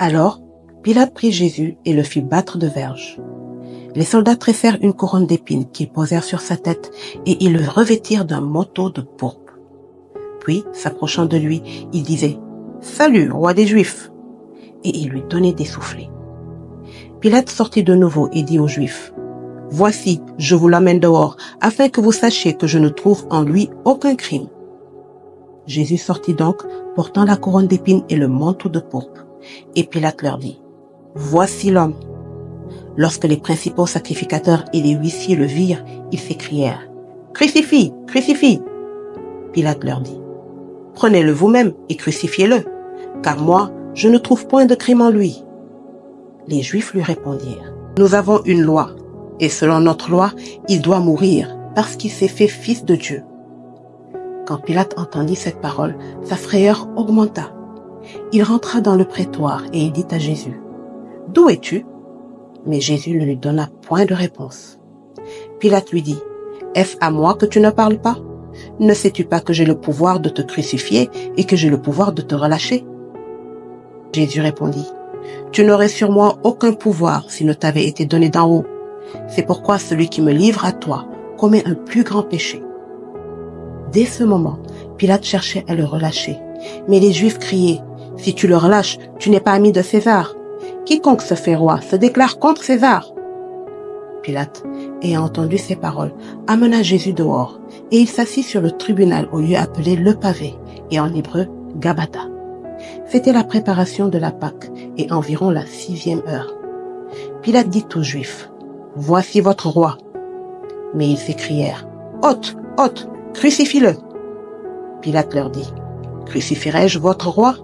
Alors, Pilate prit Jésus et le fit battre de verges. Les soldats tressèrent une couronne d'épines qu'ils posèrent sur sa tête et ils le revêtirent d'un manteau de pourpre. Puis, s'approchant de lui, ils disaient « Salut, roi des Juifs !» et ils lui donnaient des soufflets. Pilate sortit de nouveau et dit aux Juifs « Voici, je vous l'amène dehors, afin que vous sachiez que je ne trouve en lui aucun crime. » Jésus sortit donc, portant la couronne d'épines et le manteau de pourpre. Et Pilate leur dit « Voici l'homme !» Lorsque les principaux sacrificateurs et les huissiers le virent, ils s'écrièrent « Crucifie, crucifie !» Pilate leur dit « Prenez-le vous-même et crucifiez-le, car moi, je ne trouve point de crime en lui. » Les Juifs lui répondirent « Nous avons une loi, et selon notre loi, il doit mourir, parce qu'il s'est fait fils de Dieu. » Quand Pilate entendit cette parole, sa frayeur augmenta. Il rentra dans le prétoire et il dit à Jésus « D'où es-tu » Mais Jésus ne lui donna point de réponse. Pilate lui dit « Est-ce à moi que tu ne parles pas? Ne sais-tu pas que j'ai le pouvoir de te crucifier et que j'ai le pouvoir de te relâcher ?» Jésus répondit « Tu n'aurais sur moi aucun pouvoir s'il ne t'avait été donné d'en haut. C'est pourquoi celui qui me livre à toi commet un plus grand péché. » Dès ce moment, Pilate cherchait à le relâcher. Mais les Juifs criaient « Si tu le relâches, tu n'es pas ami de César. Quiconque se fait roi se déclare contre César. » Pilate, ayant entendu ces paroles, amena Jésus dehors, et il s'assit sur le tribunal au lieu appelé le pavé, et en hébreu Gabata. C'était la préparation de la Pâque, et environ la 6e heure. Pilate dit aux Juifs « Voici votre roi. » Mais ils s'écrièrent « Ôte, ôte, crucifie-le !» Pilate leur dit « Crucifierai-je votre roi ?»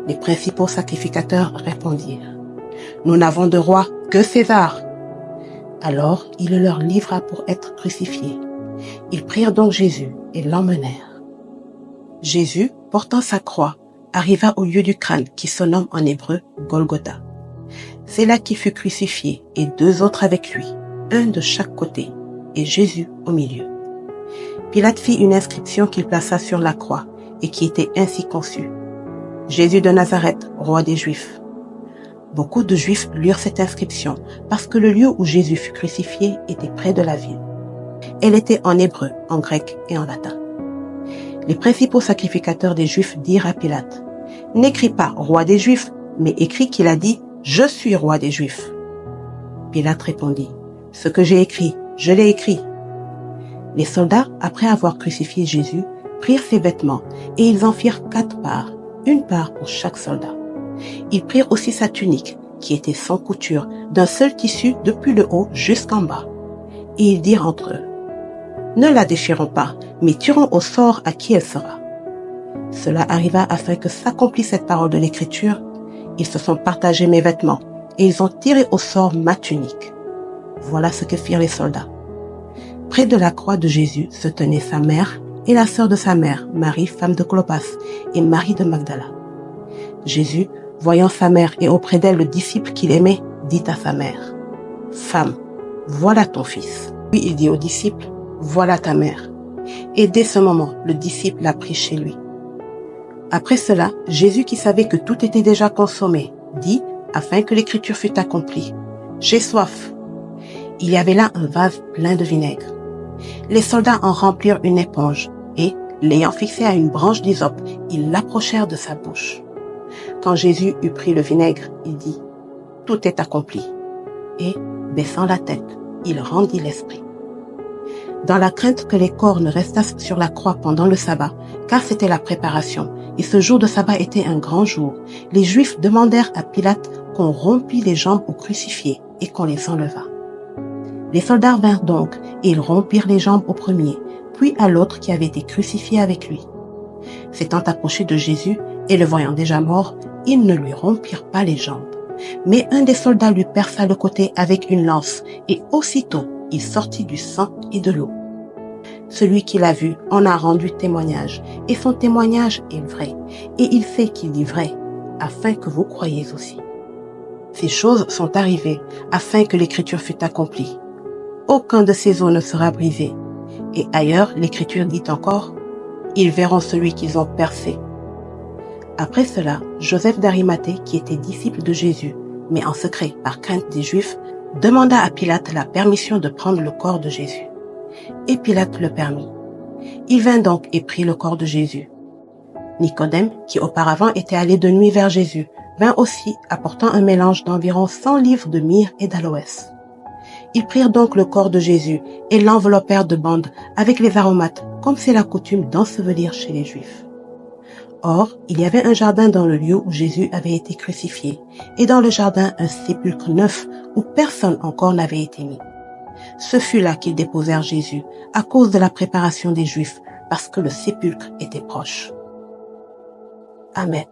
Les principaux sacrificateurs répondirent « Nous n'avons de roi que César. » Alors il le leur livra pour être crucifié. Ils prirent donc Jésus et l'emmenèrent. Jésus, portant sa croix, arriva au lieu du crâne qui se nomme en hébreu Golgotha. C'est là qu'il fut crucifié et 2 autres avec lui, un de chaque côté, et Jésus au milieu. Pilate fit une inscription qu'il plaça sur la croix et qui était ainsi conçue. Jésus de Nazareth, roi des Juifs. Beaucoup de Juifs lurent cette inscription parce que le lieu où Jésus fut crucifié était près de la ville. Elle était en hébreu, en grec et en latin. Les principaux sacrificateurs des Juifs dirent à Pilate « N'écris pas roi des Juifs, mais écris qu'il a dit « Je suis roi des Juifs ». Pilate répondit « Ce que j'ai écrit, je l'ai écrit. » Les soldats, après avoir crucifié Jésus, prirent ses vêtements et ils en firent 4 parts, une part pour chaque soldat. Ils prirent aussi sa tunique, qui était sans couture, d'un seul tissu depuis le haut jusqu'en bas. Et ils dirent entre eux « Ne la déchirons pas, mais tirons au sort à qui elle sera. » Cela arriva afin que s'accomplisse cette parole de l'Écriture. Ils se sont partagés mes vêtements, et ils ont tiré au sort ma tunique. Voilà ce que firent les soldats. Près de la croix de Jésus se tenaient sa mère et la sœur de sa mère, Marie, femme de Clopas, et Marie de Magdala. Jésus, voyant sa mère et auprès d'elle le disciple qu'il aimait, dit à sa mère « Femme, voilà ton fils. » Puis il dit au disciple « Voilà ta mère. » Et dès ce moment, le disciple l'a pris chez lui. Après cela, Jésus, qui savait que tout était déjà consommé, dit, afin que l'écriture fût accomplie « J'ai soif. » Il y avait là un vase plein de vinaigre. Les soldats en remplirent une éponge et, l'ayant fixé à une branche d'hysope, ils l'approchèrent de sa bouche. Quand Jésus eut pris le vinaigre, il dit « Tout est accompli. » Et, baissant la tête, il rendit l'esprit. Dans la crainte que les corps ne restassent sur la croix pendant le sabbat, car c'était la préparation, et ce jour de sabbat était un grand jour, les Juifs demandèrent à Pilate qu'on rompît les jambes aux crucifiés et qu'on les enlevât. Les soldats vinrent donc, et ils rompirent les jambes au premier, puis à l'autre qui avait été crucifié avec lui. S'étant approchés de Jésus, et le voyant déjà mort, ils ne lui rompirent pas les jambes. Mais un des soldats lui perça le côté avec une lance, et aussitôt il sortit du sang et de l'eau. Celui qui l'a vu en a rendu témoignage, et son témoignage est vrai, et il sait qu'il dit vrai, afin que vous croyiez aussi. Ces choses sont arrivées, afin que l'écriture fût accomplie. Aucun de ces os ne sera brisé. Et ailleurs, l'écriture dit encore, ils verront celui qu'ils ont percé. Après cela, Joseph d'Arimathée, qui était disciple de Jésus, mais en secret par crainte des Juifs, demanda à Pilate la permission de prendre le corps de Jésus. Et Pilate le permit. Il vint donc et prit le corps de Jésus. Nicodème, qui auparavant était allé de nuit vers Jésus, vint aussi, apportant un mélange d'environ 100 livres de myrrhe et d'aloès. Ils prirent donc le corps de Jésus et l'enveloppèrent de bandes avec les aromates, comme c'est la coutume d'ensevelir chez les Juifs. Or, il y avait un jardin dans le lieu où Jésus avait été crucifié, et dans le jardin un sépulcre neuf où personne encore n'avait été mis. Ce fut là qu'ils déposèrent Jésus, à cause de la préparation des Juifs, parce que le sépulcre était proche. Amen.